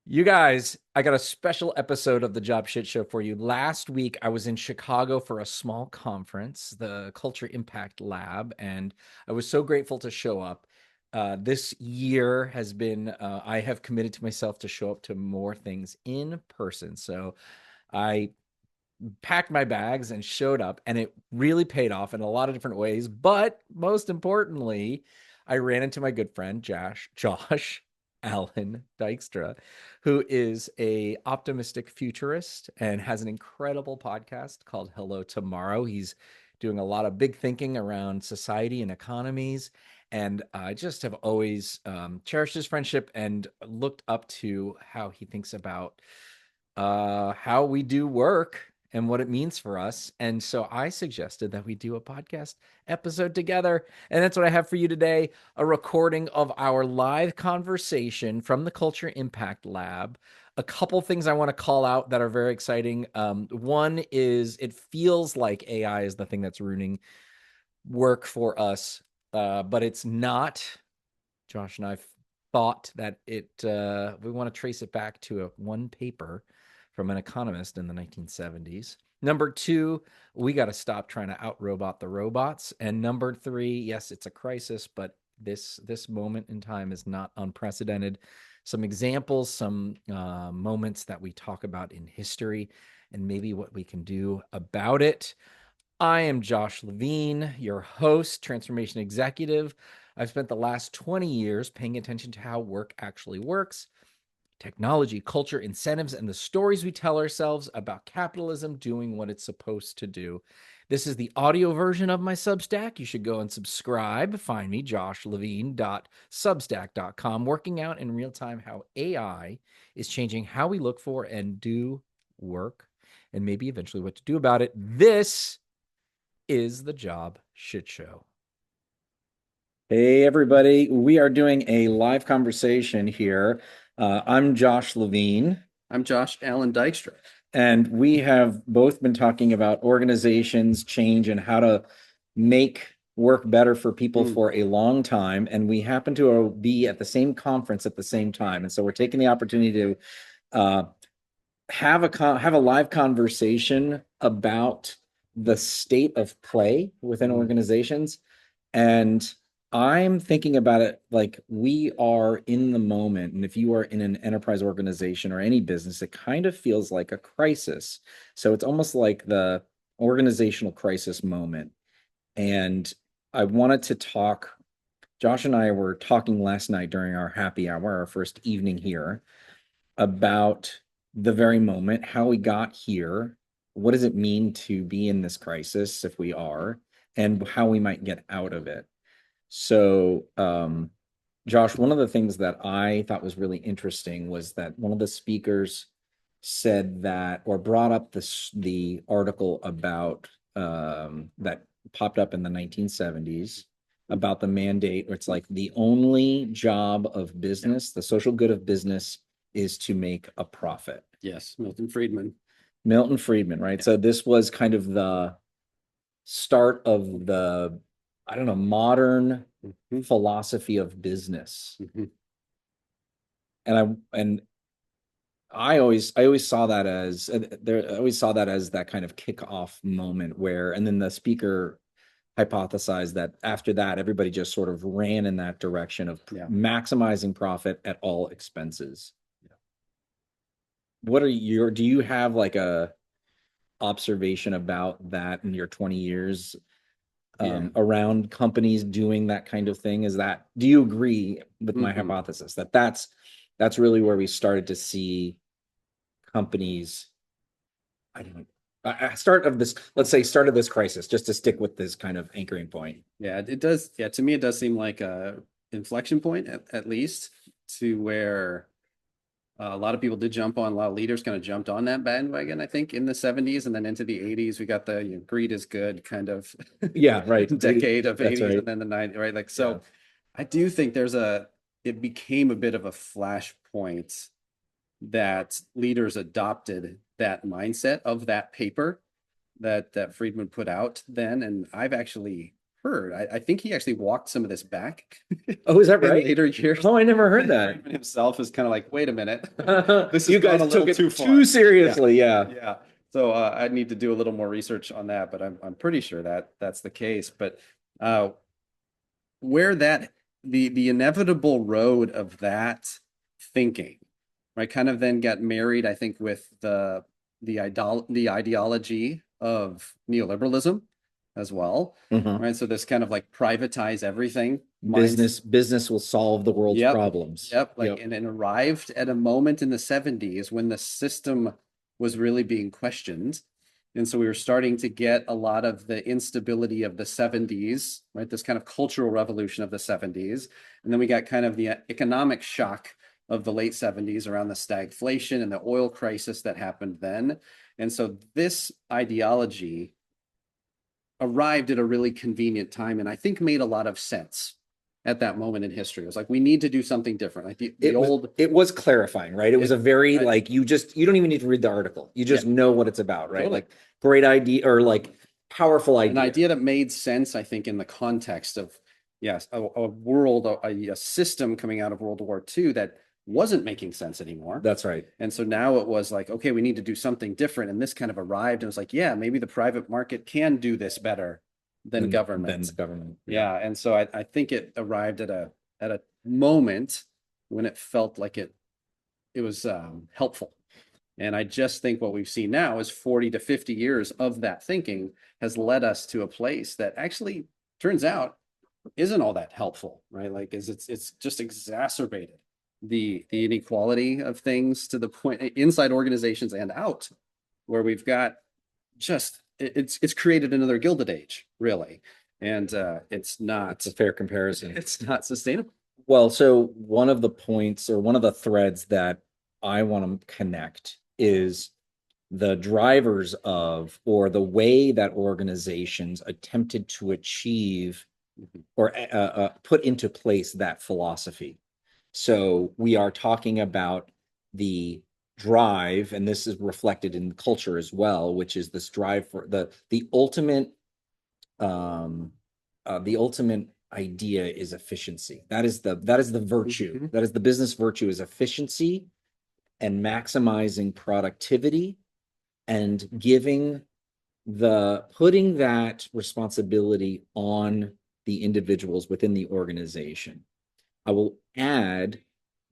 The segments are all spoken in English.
You guys, I got a special episode of the Job Shit Show for you. Last week, I was in Chicago for a small conference, the Culture Impact Lab, and I was so grateful to show up. This year has been, I have committed to myself to show up to more things in person. So I packed my bags and showed up, and it really paid off in a lot of different ways. But most importantly, I ran into my good friend Josh Allen Dykstra, who is a optimistic futurist and has an incredible podcast called Hello Tomorrow. He's doing a lot of big thinking around society and economies. And I just have always cherished his friendship and looked up to how he thinks about how we do work and what it means for us. And so I suggested that we do a podcast episode together. And that's what I have for you today, a recording of our live conversation from the Culture Impact Lab. A couple things I want to call out that are very exciting. One is it feels like AI is the thing that's ruining work for us, but it's not. Josh and I thought that we want to trace it back to one paper from an economist in the 1970s. Number two, we got to stop trying to out-robot the robots. And number three, yes, it's a crisis, but this moment in time is not unprecedented. Some examples, some moments that we talk about in history, and maybe what we can do about it. I am Josh Levine, your host, transformation executive. I've spent the last 20 years paying attention to how work actually works, technology, culture, incentives, and the stories we tell ourselves about capitalism doing what it's supposed to do. This is the audio version of my Substack. You should go and subscribe. Find me, joshlevine.substack.com, working out in real time how AI is changing how we look for and do work, and maybe eventually what to do about it. This is the Job Shit Show. Hey, everybody. We are doing a live conversation here. I'm Josh Levine. I'm Josh Allen Dykstra. And we have both been talking about organizations, change, and how to make work better for people for a long time. And we happen to be at the same conference at the same time. And so we're taking the opportunity to have a live conversation about the state of play within organizations. And I'm thinking about it like we are in the moment. And if you are in an enterprise organization or any business, it kind of feels like a crisis. So it's almost like the organizational crisis moment. And I wanted to talk. Josh and I were talking last night during our happy hour, our first evening here, about the very moment, how we got here, what does it mean to be in this crisis if we are, and how we might get out of it. So, Josh, one of the things that I thought was really interesting was that one of the speakers said that, or brought up the article about that popped up in the 1970s about the mandate, where it's like the only job of business, the social good of business is to make a profit. Yes, Milton Friedman. Milton Friedman, right? So this was kind of the start of the, I don't know, modern philosophy of business. And I always saw that as I always saw that as that kind of kickoff moment where, and then the speaker hypothesized that after that, everybody just sort of ran in that direction of maximizing profit at all expenses. What are do you have like a observation about that in your 20 years around companies doing that kind of thing? Do you agree with my hypothesis that that's really where we started to see companies, I don't know, start of this crisis, just to stick with this kind of anchoring point? Yeah, it does. Yeah, to me, it does seem like a inflection point at least, to where a lot of people did jump on, a lot of leaders kind of jumped on that bandwagon, I think, in the 70s, and then into the 80s. We got the greed is good kind of decade of 80s, right. And then the 90s, right? Like, so I do think it became a bit of a flashpoint that leaders adopted that mindset of that paper that Friedman put out then. And I've actually heard. I think he actually walked some of this back Oh, is that in right? later years. Oh, I never heard that. Friedman himself is kind of like, wait a minute, this has You gone guys a took little it too far. too seriously. Yeah. Yeah. So I need to do a little more research on that, but I'm pretty sure that that's the case. But uh, where that the inevitable road of that thinking, right, kind of then got married, I think, with the ideology of neoliberalism as well, Mhm. right? So this kind of like privatize everything mindset. Business will solve the world's Yep. problems. Yep. Like, Yep. and arrived at a moment in the 70s when the system was really being questioned. And so we were starting to get a lot of the instability of the 70s, right? This kind of cultural revolution of the 70s. And then we got kind of the economic shock of the late 70s around the stagflation and the oil crisis that happened then. And so this ideology arrived at a really convenient time and I think made a lot of sense at that moment in history. It was like, we need to do something different. Like the old, it was clarifying, right? It was a very like you don't even need to read the article. You just know what it's about, right? Totally. Like great idea or like powerful An idea. idea that made sense, I think, in the context of, yes, a world, a system coming out of World War II that wasn't making sense anymore. That's right. And so now it was like, okay, we need to do something different. And this kind of arrived and was like, yeah, maybe the private market can do this better than government. Than the government. Yeah. And so I think it arrived at a moment when it felt like it was helpful. And I just think what we've seen now is 40 to 50 years of that thinking has led us to a place that actually turns out isn't all that helpful, right? Like, it's just exacerbated the inequality of things to the point inside organizations and out, where we've got just it's created another Gilded Age, really, and it's not. It's a fair comparison. It's not sustainable. Well, so one of the points or one of the threads that I want to connect is the drivers of or the way that organizations attempted to achieve or put into place that philosophy. So we are talking about the drive, and this is reflected in culture as well, which is this drive for um, the ultimate idea is efficiency. That is the virtue. Mhm. That is the business virtue is efficiency and maximizing productivity and putting that responsibility on the individuals within the organization. I will add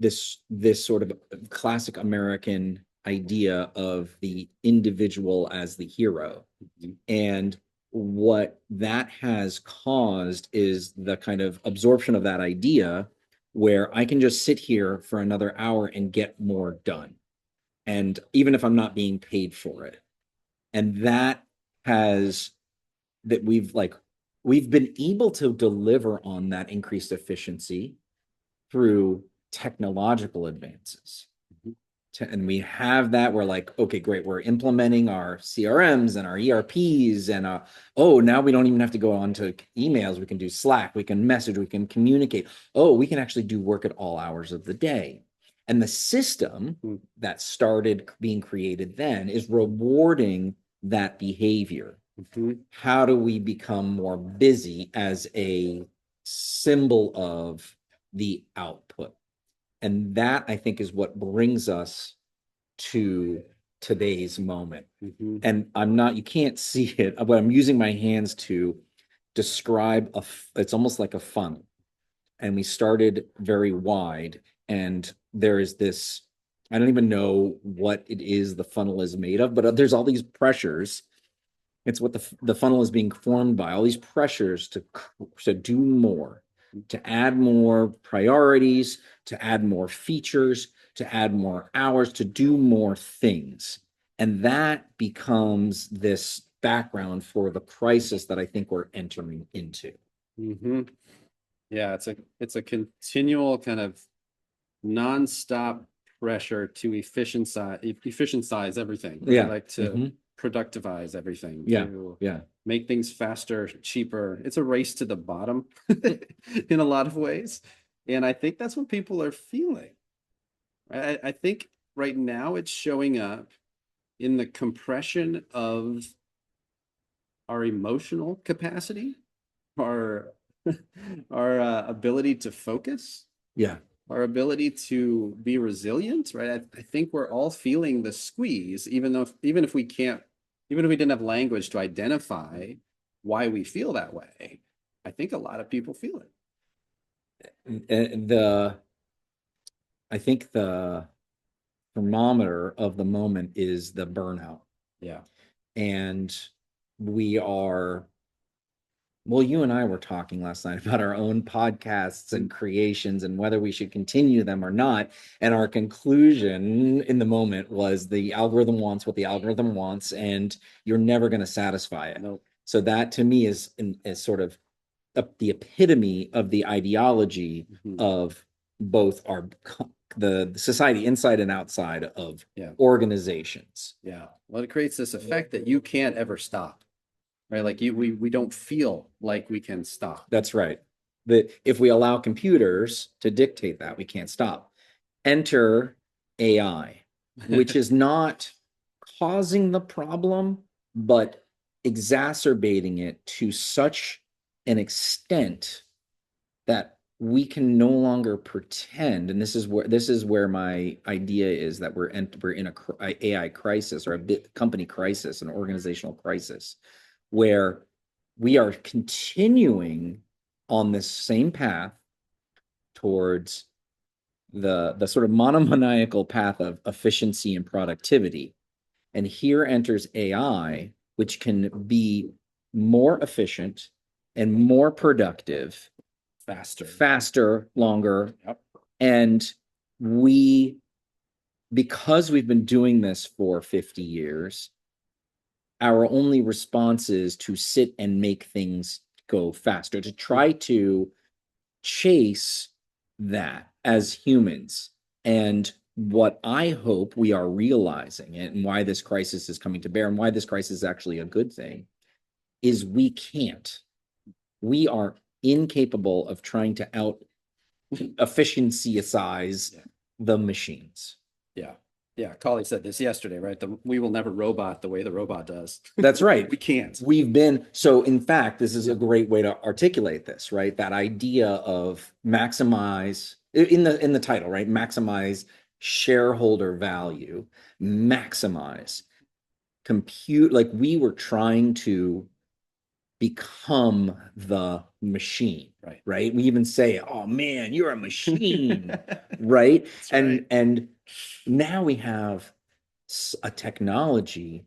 this sort of classic American idea of the individual as the hero. Mhm. And what that has caused is the kind of absorption of that idea where I can just sit here for another hour and get more done. And even if I'm not being paid for it. And that has that we've been able to deliver on that increased efficiency through technological advances. And we have that. We're like, okay, great. We're implementing our CRMs and our ERPs, and oh, now we don't even have to go on to emails. We can do Slack. We can message. We can communicate. Oh, we can actually do work at all hours of the day. And the system that started being created then is rewarding that behavior. Mhm. How do we become more busy as a symbol of the output? And that, I think, is what brings us to today's moment. Mhm. And you can't see it, but I'm using my hands to describe it's almost like a funnel. And we started very wide, and there is this, I don't even know what it is the funnel is made of, but there's all these pressures. It's what the funnel is being formed by, all these pressures to do more, to add more priorities, to add more features, to add more hours, to do more things. And that becomes this background for the crisis that I think we're entering into. Mhm. Yeah, it's a continual kind of nonstop pressure to efficientize everything. Right? Yeah. Like to productivize everything, Yeah. to Yeah. make things faster, cheaper. It's a race to the bottom in a lot of ways. And I think that's what people are feeling. I think right now it's showing up in the compression of our emotional capacity our our ability to focus, Yeah. our ability to be resilient, right? I think we're all feeling the squeeze, even if we can't, even if we didn't have language to identify why we feel that way. I think a lot of people feel it. The I think the thermometer of the moment is the burnout. Yeah. And we are, well, you and I were talking last night about our own podcasts and creations and whether we should continue them or not. And our conclusion in the moment was the algorithm wants what the algorithm wants, and you're never going to satisfy it. Nope. So that to me is sort of the epitome of the ideology of both the society inside and outside of Yeah. organizations. Yeah. Well, it creates this effect that you can't ever stop, right? Like we don't feel like we can stop. That's right. That if we allow computers to dictate that, we can't stop. Enter AI, which is not causing the problem, but exacerbating it to such an extent that we can no longer pretend. And this is where my idea is that we're in a AI crisis, or a company crisis, an organizational crisis, where we are continuing on this same path towards the sort of monomaniacal path of efficiency and productivity. And here enters AI, which can be more efficient and more productive, faster, longer. Yep. And we, because we've been doing this for 50 years, our only response is to sit and make things go faster, to try to chase that as humans. And what I hope we are realizing, and why this crisis is coming to bear, and why this crisis is actually a good thing, is we can't. We are incapable of trying to out efficiency-size the machines. Yeah. Yeah. Collie said this yesterday, right? We will never robot the way the robot does. That's right. We can't. So in fact, this is a great way to articulate this, right? That idea of maximize in the title, right? Maximize shareholder value, maximize compute. Like we were trying to become the machine, right? We even say, "Oh man, you're a machine," right? And now we have a technology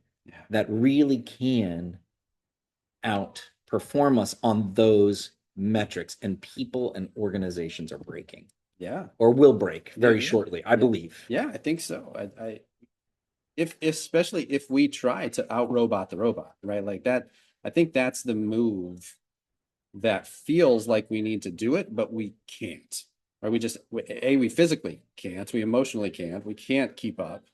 that really can outperform us on those metrics, and people and organizations are breaking. Yeah. Or will break very shortly, I believe. Yeah, I think so. If especially if we try to out-robot the robot, right? Like that, I think that's the move that feels like we need to do it, but we can't. Right? We physically can't, we emotionally can't, we can't keep up.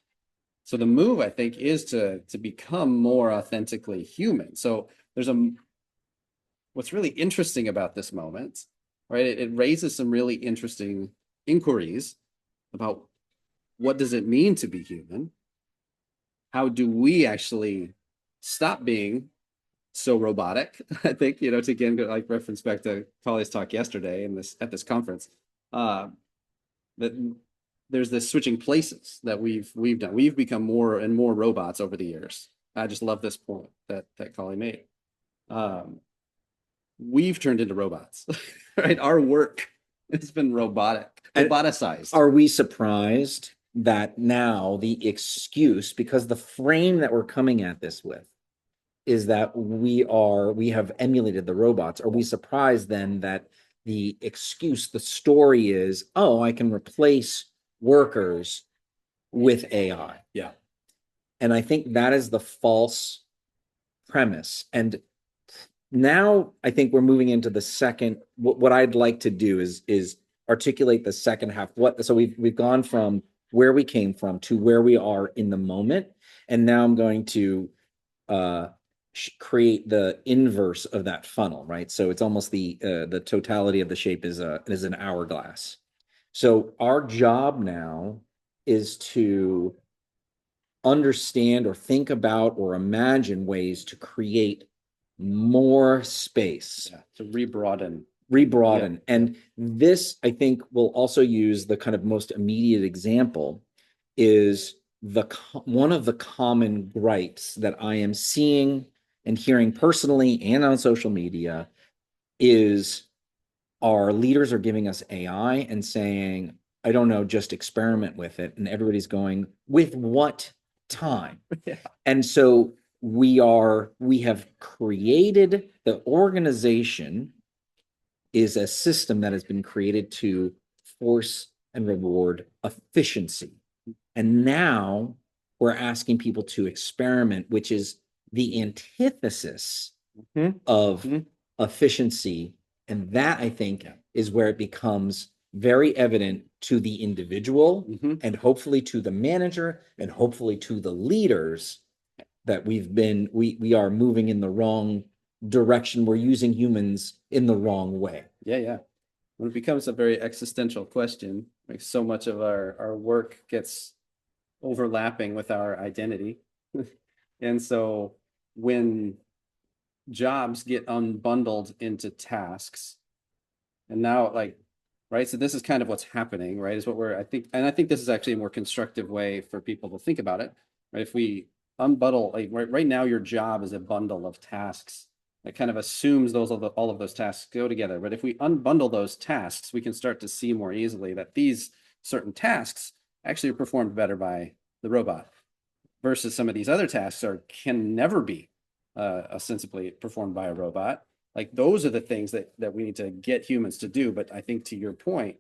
So the move, I think, is to become more authentically human. So what's really interesting about this moment, right? It raises some really interesting inquiries about what does it mean to be human? How do we actually stop being so robotic? I think, to again, like reference back to Collie's talk yesterday at this conference, that there's this switching places that we've done. We've become more and more robots over the years. I just love this point that Collie made. We've turned into robots, right? Our work has been roboticized. Are we surprised that now the excuse, because the frame that we're coming at this with is that we have emulated the robots, are we surprised then that the excuse, the story is, oh, I can replace workers with AI? Yeah. And I think that is the false premise. And now I think we're moving into the second. What I'd like to do is articulate the second half. So we've gone from where we came from to where we are in the moment, and now I'm going to create the inverse of that funnel, right? So it's almost the totality of the shape is an hourglass. So our job now is to understand or think about or imagine ways to create more space. Yeah, to rebroaden. Rebroaden. And this, I think, will also use the kind of most immediate example is one of the common gripes that I am seeing and hearing personally and on social media is our leaders are giving us AI and saying, I don't know, just experiment with it. And everybody's going, with what time? Yeah. And so we have created the organization is a system that has been created to force and reward efficiency. And now we're asking people to experiment, which is the antithesis of efficiency. And that, I think, is where it becomes very evident to the individual and hopefully to the manager and hopefully to the leaders that we are moving in the wrong direction. We're using humans in the wrong way. Yeah. When it becomes a very existential question, like so much of our work gets overlapping with our identity. And so when jobs get unbundled into tasks, and now like, right, so this is kind of what's happening, right, is what I think this is actually a more constructive way for people to think about it, right? If we unbundle, like right now your job is a bundle of tasks that kind of assumes all of those tasks go together. But if we unbundle those tasks, we can start to see more easily that these certain tasks actually are performed better by the robot versus some of these other tasks can never be ostensibly performed by a robot. Like those are the things that we need to get humans to do. But I think to your point,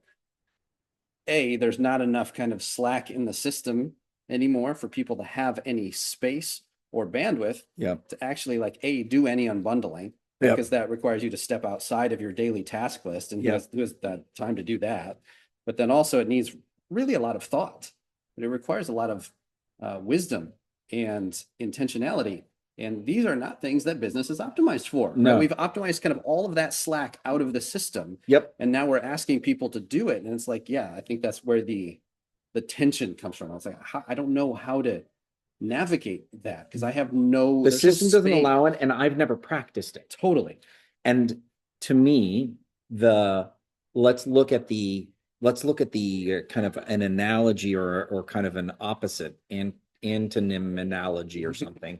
there's not enough kind of slack in the system anymore for people to have any space or bandwidth to actually do any unbundling, because that requires you to step outside of your daily task list, and who has that time to do that? But then also it needs really a lot of thought, but it requires a lot of wisdom and intentionality. And these are not things that business is optimized for. No. Right? We've optimized kind of all of that slack out of the system. And now we're asking people to do it. And it's like, I think that's where the tension comes from. It's like, I don't know how to navigate that because I have the system doesn't allow it, and I've never practiced it. Totally. And to me, let's look at the kind of an analogy or kind of an opposite and antonym analogy or something,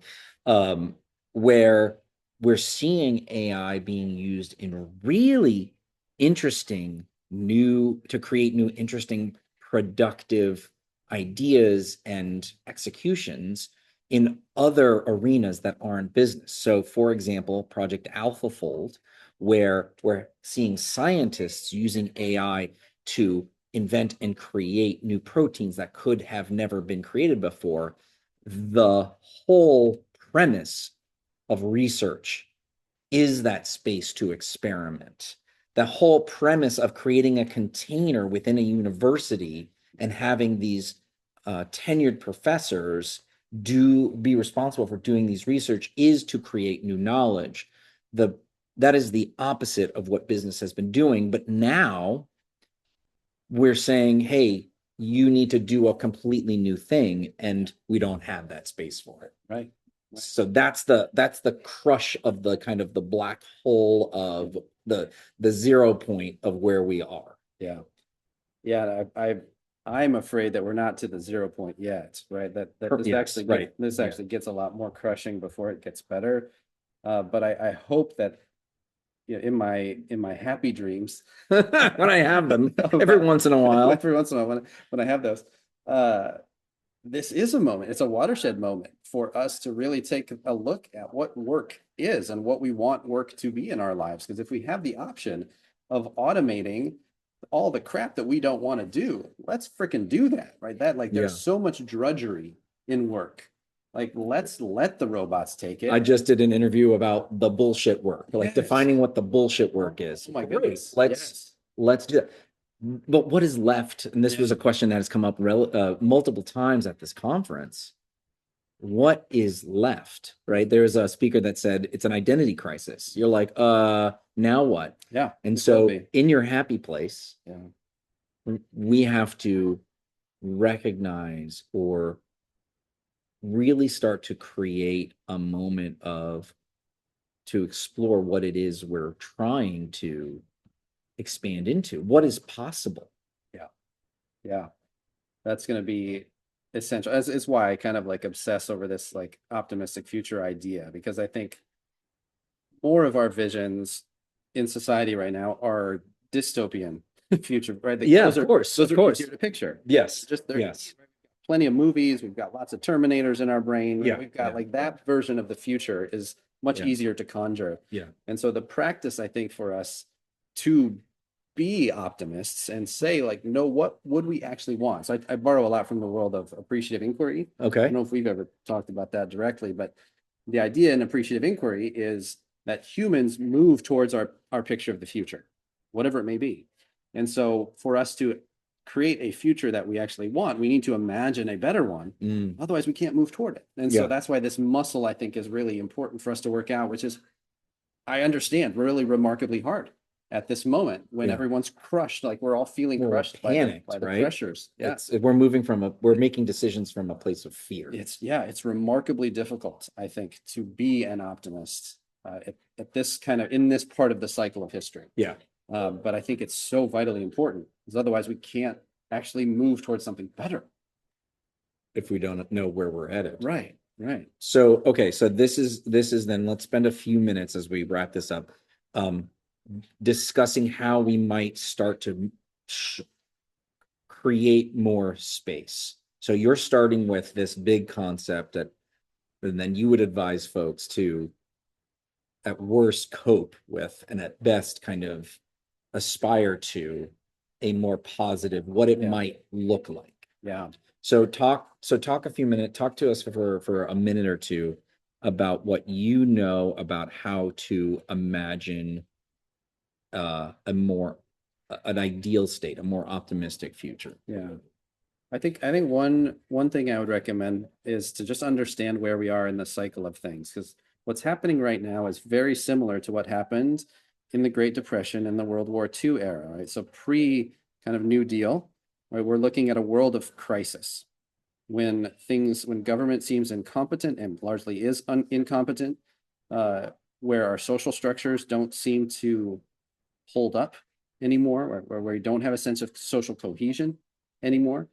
where we're seeing AI being used in really interesting to create new interesting productive ideas and executions in other arenas that aren't business. So for example, Project AlphaFold, where we're seeing scientists using AI to invent and create new proteins that could have never been created before. The whole premise of research is that space to experiment. The whole premise of creating a container within a university and having these tenured professors be responsible for doing these research is to create new knowledge. That is the opposite of what business has been doing. But now we're saying, hey, you need to do a completely new thing, and we don't have that space for it. Right. So that's the crush of the kind of the black hole of the 0 point of where we are. I'm afraid that we're not to the 0 point yet, right? This actually gets a lot more crushing before it gets better. But I hope that in my happy dreams, when I have them every once in a while, when I have those, this is a moment. It's a watershed moment for us to really take a look at what work is and what we want work to be in our lives. Because if we have the option of automating all the crap that we don't want to do, let's freaking do that, right? There's so much drudgery in work. Let's let the robots take it. I just did an interview about the bullshit work, defining what the bullshit work is. Oh my goodness. Let's do that. But what is left? And this was a question that has come up multiple times at this conference. What is left, right? There's a speaker that said it's an identity crisis. You're like, now what? Yeah. And so in your happy place, we have to recognize or really start to create a moment of to explore what it is we're trying to expand into, what is possible. Yeah. Yeah. That's going to be essential. As is why I kind of like obsess over this like optimistic future idea, because I think more of our visions in society right now are dystopian future, right? Yeah, Those of are course, those of are course. easier to picture. Yes, Just there, yes, plenty of movies. We've got lots of Terminators in our brain. yeah, We've got yeah, like that version of the future is much yeah, easier to conjure. yeah. And so the practice, I think, for us to be optimists and say, like, no, what would we actually want? So I borrow a lot from the world of appreciative inquiry. I Okay. don't know if we've ever talked about that directly, but the idea in appreciative inquiry is that humans move towards our picture of the future, whatever it may be. And so for us to create a future that we actually want, we need to imagine a better one. Mm. Otherwise, we can't move toward it. And so that's why this muscle, I think, is really important for us to work out, which is, I understand, really remarkably hard at this moment when everyone's crushed, like we're all feeling crushed panicked, by the right? pressures. Yeah. We're making decisions from a place of fear. It's remarkably difficult, I think, to be an optimist at this kind of in this part of the cycle of history. Yeah. But I think it's so vitally important, because otherwise we can't actually move towards something better. If we don't know where we're headed. Right, right. So, okay, so this is then let's spend a few minutes as we wrap this up, discussing how we might start to create more space. So you're starting with this big concept that, and then you would advise folks to, at worst, cope with, and at best, kind of aspire to a more positive, what it might look like. Yeah. So talk a few minutes, talk to us for a minute or two about what you know about how to imagine an ideal state, a more optimistic future. Yeah. I think one thing I would recommend is to just understand where we are in the cycle of things, because what's happening right now is very similar to what happened in the Great Depression and the World War II era, right? So pre kind of New Deal, right? We're looking at a world of crisis when government seems incompetent and largely is incompetent, where our social structures don't seem to hold up anymore, where we don't have a sense of social cohesion anymore.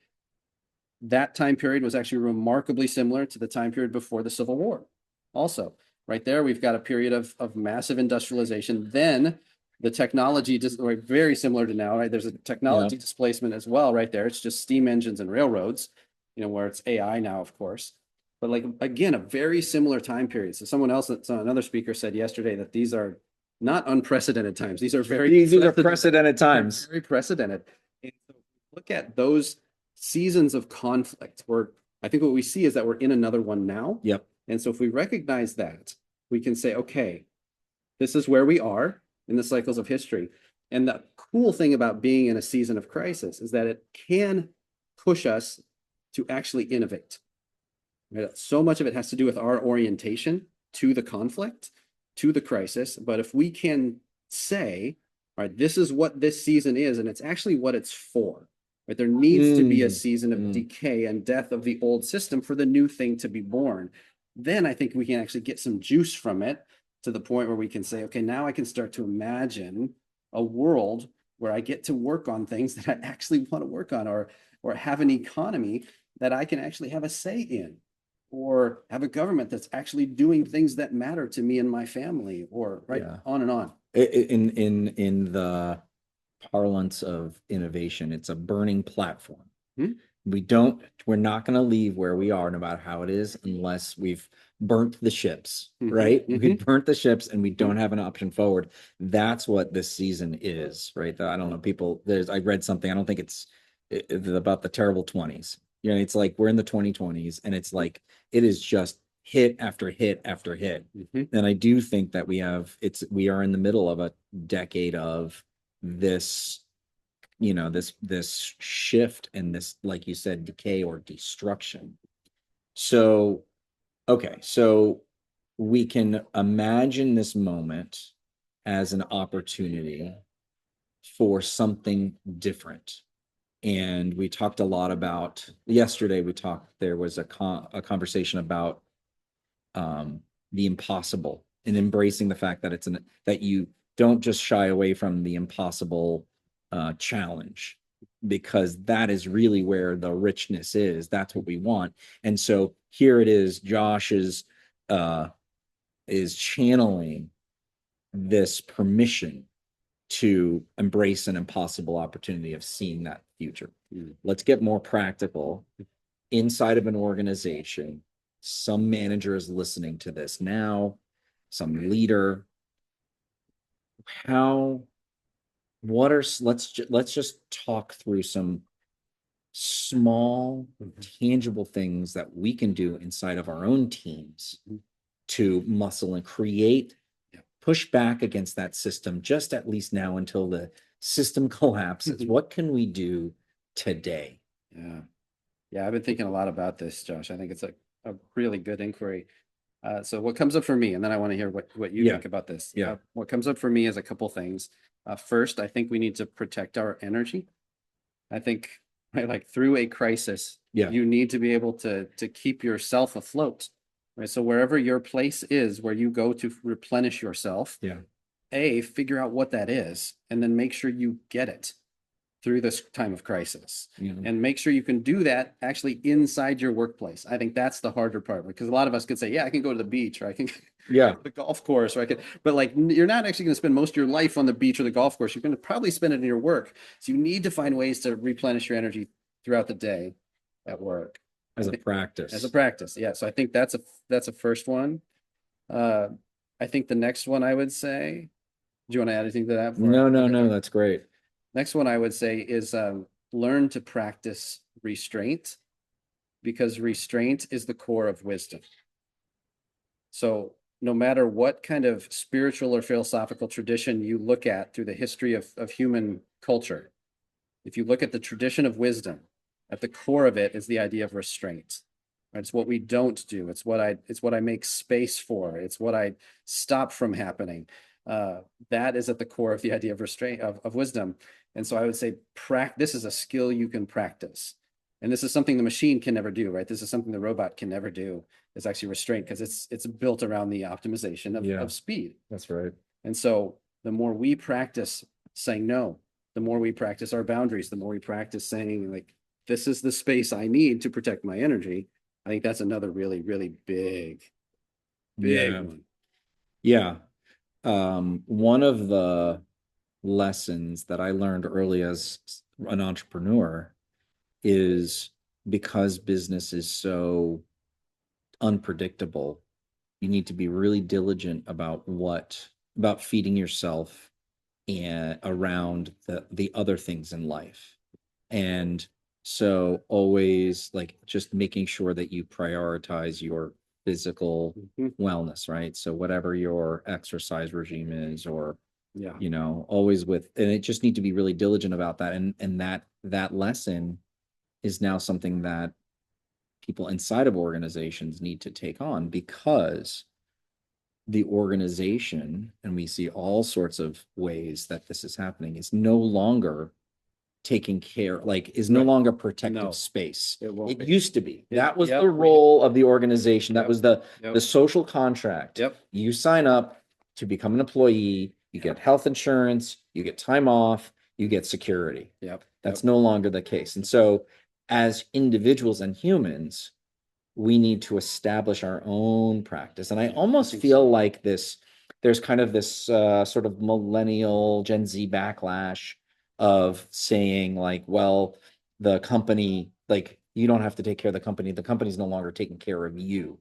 That time period was actually remarkably similar to the time period before the Civil War. Also, right there, we've got a period of massive industrialization. Then the technology just very similar to now, right? There's a technology displacement as well, right there. It's just steam engines and railroads, where it's AI now, of course. But like, again, a very similar time period. So another speaker said yesterday that these are not unprecedented times. These are precedented times. Very precedented. And so look at those seasons of conflict, where I think what we see is that we're in another one now. Yep. And so if we recognize that, we can say, okay, this is where we are in the cycles of history. And the cool thing about being in a season of crisis is that it can push us to actually innovate. Right? So much of it has to do with our orientation to the conflict, to the crisis. But if we can say, all right, this is what this season is, and it's actually what it's for. Right? There needs to be a season of decay and death of the old system for the new thing to be born. Then I think we can actually get some juice from it to the point where we can say, okay, now I can start to imagine a world where I get to work on things that I actually want to work on, or have an economy that I can actually have a say in, or have a government that's actually doing things that matter to me and my family, or on and on. In the parlance of innovation, it's a burning platform. We're not going to leave where we are, no matter how it is, unless we've burnt the ships, right? We burnt the ships and we don't have an option forward. That's what this season is, right? I don't know, I read something, I don't think it's about the terrible 20s. It's like we're in the 2020s, and it's like it is just hit after hit after hit. And I do think that we are in the middle of a decade of this, this shift and this, like you said, decay or destruction. So, okay, so we can imagine this moment as an opportunity for something different. And we talked a lot about, yesterday there was a conversation about the impossible and embracing the fact that that you don't just shy away from the impossible challenge, because that is really where the richness is. That's what we want. And so here it is, Josh is channeling this permission to embrace an impossible opportunity of seeing that future. Let's get more practical inside of an organization. Some manager is listening to this now, some leader. Let's just talk through some small, tangible things that we can do inside of our own teams to muscle and create, push back against that system, just at least now until the system collapses. What can we do today? Yeah, I've been thinking a lot about this, Josh. I think it's a really good inquiry. So what comes up for me, and then I want to hear what you think about this. What comes up for me is a couple things. First, I think we need to protect our energy. I think, right, like through a crisis, you need to be able to keep yourself afloat, right? So wherever your place is, where you go to replenish yourself, figure out what that is, and then make sure you get it through this time of crisis, and make sure you can do that actually inside your workplace. I think that's the harder part, because a lot of us could say, yeah, I can go to the beach, or I can go to the golf course, or I could, but like, you're not actually going to spend most of your life on the beach or the golf course. You're going to probably spend it in your work. So you need to find ways to replenish your energy throughout the day at work. As a practice. Yeah. So I think that's a first one. I think the next one I would say, do you want to add anything to that? No, that's great. Next one I would say is learn to practice restraint, because restraint is the core of wisdom. So no matter what kind of spiritual or philosophical tradition you look at through the history of human culture, if you look at the tradition of wisdom, at the core of it is the idea of restraint. Right? It's what we don't do. It's what I make space for. It's what I stop from happening. That is at the core of the idea of restraint, of wisdom. And so I would say, this is a skill you can practice. And this is something the machine can never do, right? This is something the robot can never do. It's actually restraint, because it's built around the optimization of speed. That's right. And so the more we practice saying no, the more we practice our boundaries, the more we practice saying, like, this is the space I need to protect my energy. I think that's another really, really big one. Yeah. One of the lessons that I learned early as an entrepreneur is, because business is so unpredictable, you need to be really diligent about feeding yourself and around the other things in life. And so always, like, just making sure that you prioritize your physical wellness, right? So whatever your exercise regime is, or always and it just need to be really diligent about that. And that lesson is now something that people inside of organizations need to take on, because the organization, and we see all sorts of ways that this is happening, is no longer taking care, like, is no longer protective space. It used to be. That was the role of the organization. That was the social contract. You sign up to become an employee, you get health insurance, you get time off, you get security. That's no longer the case. And so as individuals and humans, we need to establish our own practice. And I almost feel like there's kind of this sort of millennial Gen Z backlash of saying, like, well, the company, like, you don't have to take care of the company's no longer taking care of you,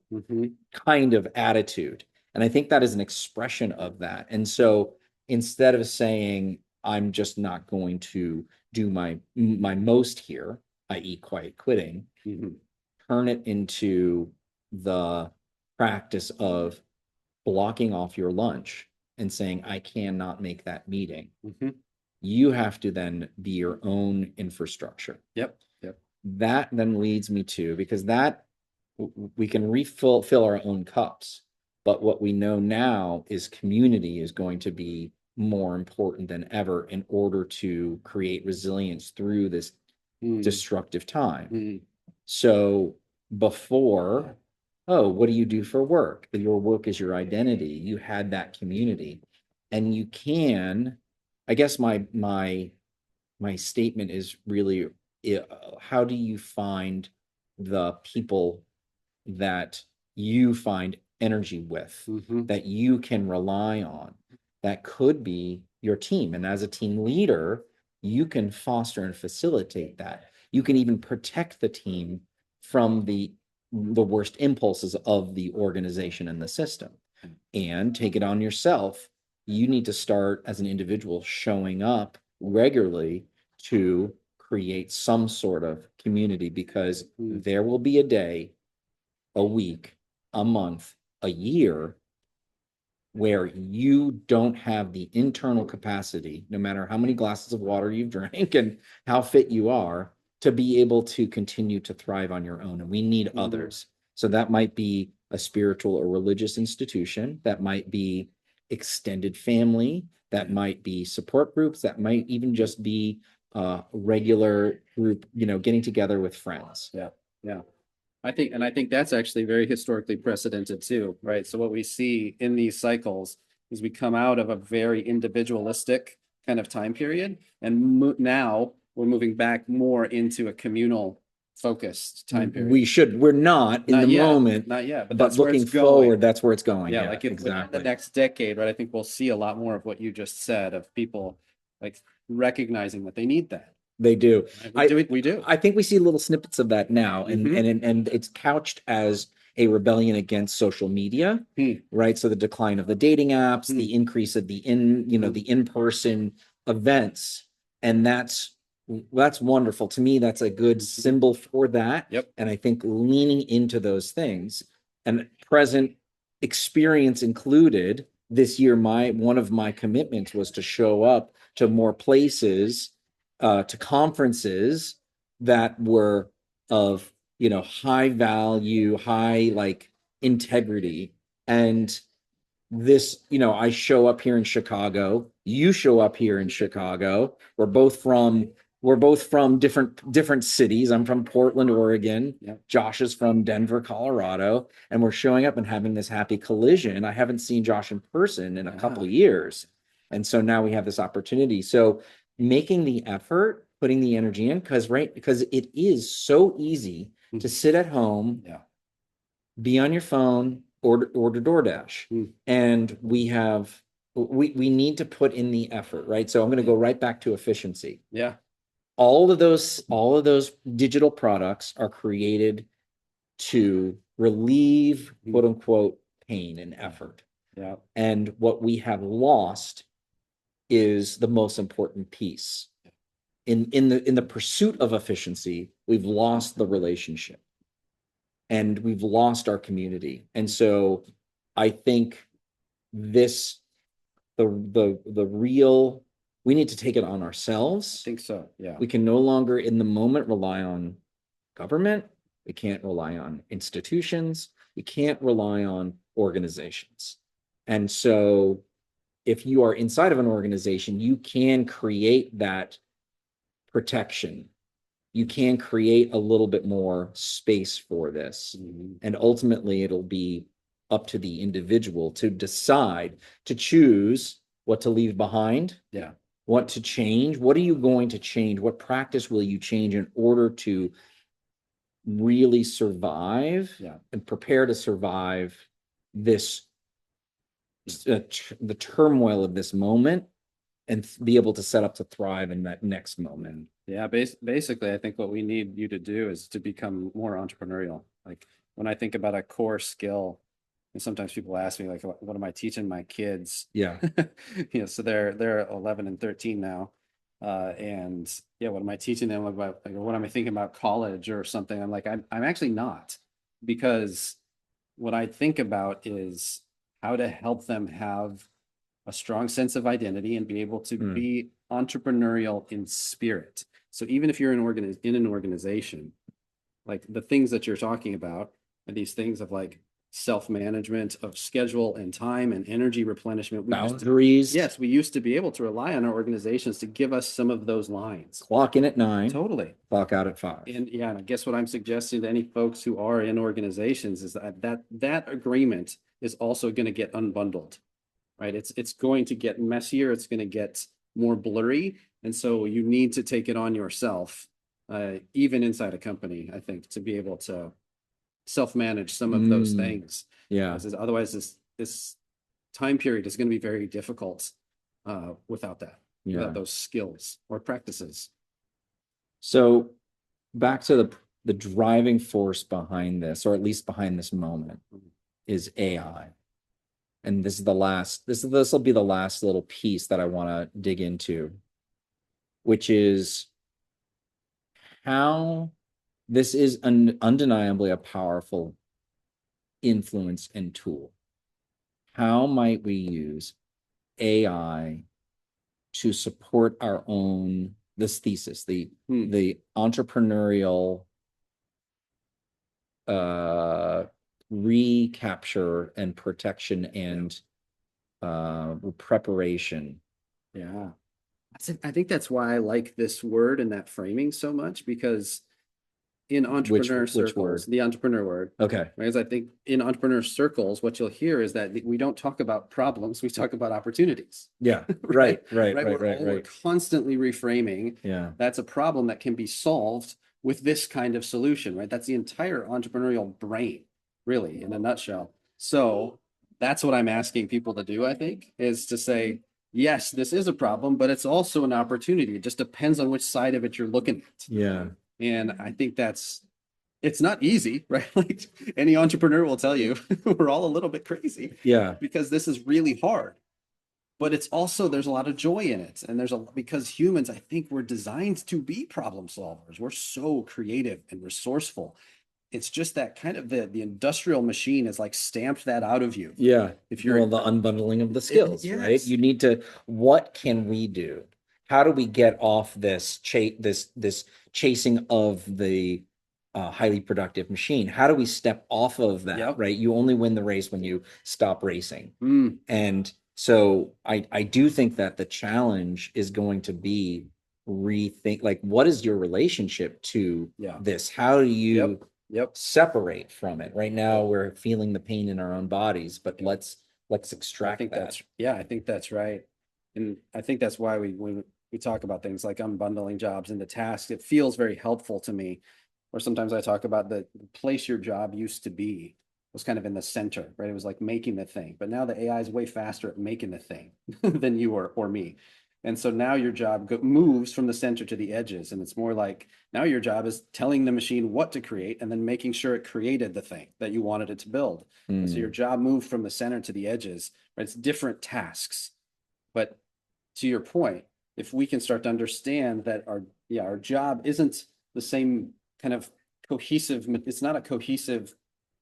kind of attitude. And I think that is an expression of that. And so instead of saying, I'm just not going to do my most here, i.e. quiet quitting, turn it into the practice of blocking off your lunch and saying, I cannot make that meeting. You have to then be your own infrastructure. That then leads me to, because that we can fill our own cups, but what we know now is community is going to be more important than ever in order to create resilience through this destructive time. So before, oh, what do you do for work? Your work is your identity. You had that community. And you can, I guess my statement is really, how do you find the people that you find energy with, that you can rely on, that could be your team. And as a team leader, you can foster and facilitate that. You can even protect the team from the worst impulses of the organization and the system, and take it on yourself. You need to start as an individual showing up regularly to create some sort of community, because there will be a day, a week, a month, a year where you don't have the internal capacity, no matter how many glasses of water you've drank and how fit you are, to be able to continue to thrive on your own. And we need others. So that might be a spiritual or religious institution, that might be extended family, that might be support groups, that might even just be a regular group, getting together with friends. Yeah. Yeah. I think that's actually very historically precedented too, right? So what we see in these cycles is we come out of a very individualistic kind of time period, and now we're moving back more into a communal focused time period. We're not in Not the yet, moment, not yet, but but that's where looking it's going. forward, that's where it's going. Yeah, Yeah, like within exactly. the next decade, right? I think we'll see a lot more of what you just said, of people like recognizing that they need that. They do. Right? We do. I think we see little snippets of that now, and it's couched as a rebellion against social media, right? So the decline of the dating apps, the increase of the in-person events, and that's wonderful. To me, that's a good symbol for that. Yep. And I think leaning into those things, and present experience included, this year, one of my commitments was to show up to more places, to conferences that were of high value, high like integrity. And this, I show up here in Chicago, you show up here in Chicago. We're both from different cities. I'm from Portland, Oregon. Yep. Josh is from Denver, Colorado, and we're showing up and having this happy collision. I haven't seen Josh in person in a couple of years. And so now we have this opportunity. So making the effort, putting the energy in, because it is so easy to sit at home, be on your phone, order DoorDash. And we need to put in the effort, right? So I'm going to go right back to efficiency. Yeah. All of those digital products are created to relieve, quote unquote, pain and effort. Yeah. And what we have lost is the most important piece. In the pursuit of efficiency, we've lost the relationship, and we've lost our community. And so I think the real, we need to take it on ourselves. I think so. Yeah. We can no longer in the moment rely on government. We can't rely on institutions. We can't rely on organizations. And so if you are inside of an organization, you can create that protection. You can create a little bit more space for this. And ultimately, it'll be up to the individual to decide, to choose what to leave behind. Yeah. What to change. What are you going to change? What practice will you change in order to really survive and prepare to survive this, the turmoil of this moment, and be able to set up to thrive in that next moment? Yeah, basically, I think what we need you to do is to become more entrepreneurial. Like when I think about a core skill, and sometimes people ask me, like, what am I teaching my kids? Yeah. So they're 11 and 13 now. And yeah, what am I teaching them about, like, what am I thinking about college or something? I'm like, I'm actually not, because what I think about is how to help them have a strong sense of identity and be able to be entrepreneurial in spirit. So even if you're in an organization, like the things that you're talking about are these things of like self-management of schedule and time and energy replenishment. Boundaries. Yes, we used to be able to rely on our organizations to give us some of those lines. Clock in at 9. Totally. Clock out at 5. And yeah, and I guess what I'm suggesting to any folks who are in organizations is that agreement is also going to get unbundled, right? It's going to get messier. It's going to get more blurry. And so you need to take it on yourself, even inside a company, I think, to be able to self-manage some of those things. Yeah. Otherwise, this time period is going to be very difficult without that, without those skills or practices. So back to the driving force behind this, or at least behind this moment, is AI. And this will be the last little piece that I want to dig into, which is how this is undeniably a powerful influence and tool. How might we use AI to support our own, this thesis, the entrepreneurial recapture and protection and preparation? Yeah. I think that's why I like this word and that framing so much, because in entrepreneur circles, the entrepreneur word. Okay. Because I think in entrepreneur circles, what you'll hear is that we don't talk about problems, we talk about opportunities. Yeah. Right. Right. We're constantly reframing. Yeah. That's a problem that can be solved with this kind of solution, right? That's the entire entrepreneurial brain, really, in a nutshell. So that's what I'm asking people to do, I think, is to say, yes, this is a problem, but it's also an opportunity. It just depends on which side of it you're looking at. Yeah. And I think it's not easy, right? Like any entrepreneur will tell you, we're all a little bit crazy. Yeah. Because this is really hard. But it's also, there's a lot of joy in it. And because humans, I think we're designed to be problem solvers. We're so creative and resourceful. It's just that kind of the industrial machine has like stamped that out of you. Yeah. If you're the unbundling of the skills, yes. right? You need to, what can we do? How do we get off this chasing of the highly productive machine? How do we step off of that, right? You only win the race when you stop racing. And so I do think that the challenge is going to be rethink, like, what is your relationship to this? How do you separate from it? Right now we're feeling the pain in our own bodies, but let's extract that. I think that's right. And I think that's why when we talk about things like unbundling jobs into tasks, it feels very helpful to me. Or sometimes I talk about the place your job used to be was kind of in the center, right? It was like making the thing, but now the AI is way faster at making the thing than you or me. And so now your job moves from the center to the edges. And it's more like now your job is telling the machine what to create and then making sure it created the thing that you wanted it to build. And so your job moved from the center to the edges, right? It's different tasks. But to your point, if we can start to understand that our job isn't the same kind of cohesive, it's not a cohesive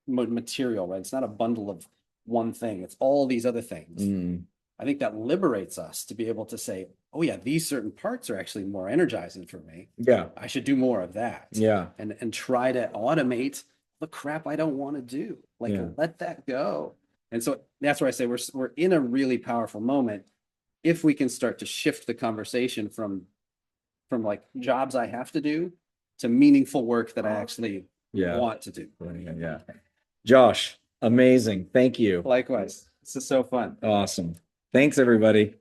material, right? It's not a bundle of one thing. It's all these other things. I think that liberates us to be able to say, oh yeah, these certain parts are actually more energizing for me. Yeah. I should do more of that. Yeah. And try to automate the crap I don't want to do. Like let that go. And so that's why I say we're in a really powerful moment if we can start to shift the conversation from like jobs I have to do to meaningful work that I actually want to do. Yeah. Josh, amazing. Thank you. Likewise. This is so fun. Awesome. Thanks, everybody.